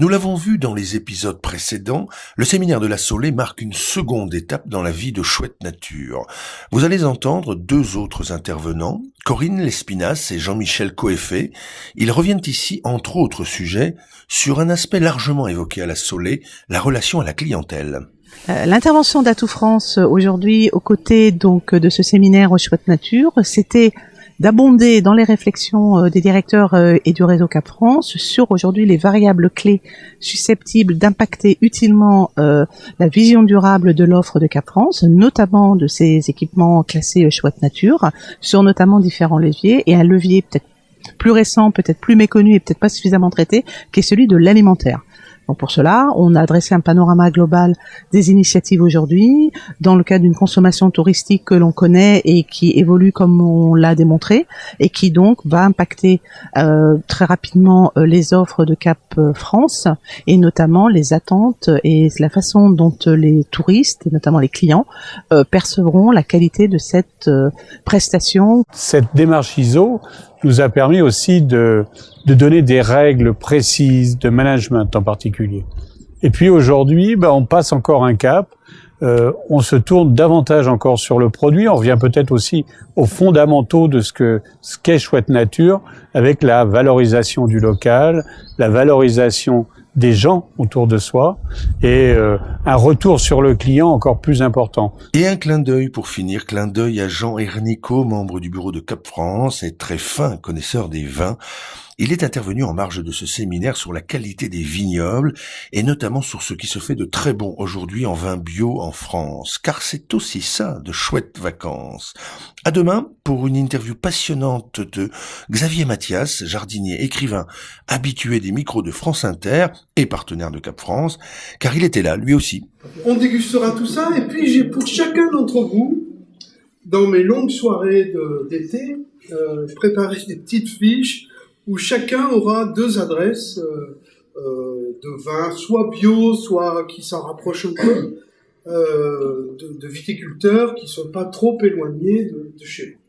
Nous l'avons vu dans les épisodes précédents, le séminaire de la Saulée marque une seconde étape dans la vie de Chouette Nature. Vous allez entendre deux autres intervenants, Corinne Lespinasse et Jean-Michel Coeffet. Ils reviennent ici, entre autres sujets, sur un aspect largement évoqué à la Saulée, la relation à la clientèle. L'intervention d'Atout France aujourd'hui, aux côtés donc de ce séminaire Chouette Nature, c'était d'abonder dans les réflexions des directeurs et du réseau Cap France sur aujourd'hui les variables clés susceptibles d'impacter utilement la vision durable de l'offre de Cap France, notamment de ces équipements classés Chouette Nature, sur notamment différents leviers, et un levier peut-être plus récent, peut-être plus méconnu et peut-être pas suffisamment traité, qui est celui de l'alimentaire. Donc pour cela, on a dressé un panorama global des initiatives aujourd'hui, dans le cadre d'une consommation touristique que l'on connaît et qui évolue comme on l'a démontré, et qui donc va impacter très rapidement les offres de Cap France, et notamment les attentes et la façon dont les touristes, et notamment les clients, percevront la qualité de cette prestation. Cette démarche ISO nous a permis aussi de donner des règles précises de management en particulier. Et puis aujourd'hui, on passe encore un cap, on se tourne davantage encore sur le produit, on revient peut-être aussi aux fondamentaux de ce qu'est Chouette Nature, avec la valorisation du local, la valorisation des gens autour de soi, et un retour sur le client encore plus important. Et un clin d'œil pour finir, clin d'œil à Jean Ernico, membre du bureau de Cap France et très fin connaisseur des vins. Il est intervenu en marge de ce séminaire sur la qualité des vignobles et notamment sur ce qui se fait de très bon aujourd'hui en vin bio en France, car c'est aussi ça de chouettes vacances. À demain pour une interview passionnante de Xavier Mathias, jardinier, écrivain, habitué des micros de France Inter et partenaire de Cap France, car il était là lui aussi. On dégustera tout ça et puis j'ai pour chacun d'entre vous, dans mes longues soirées d'été, préparé des petites fiches où chacun aura deux adresses de vins, soit bio, soit qui s'en rapprochent un peu, de viticulteurs qui sont pas trop éloignés de chez nous.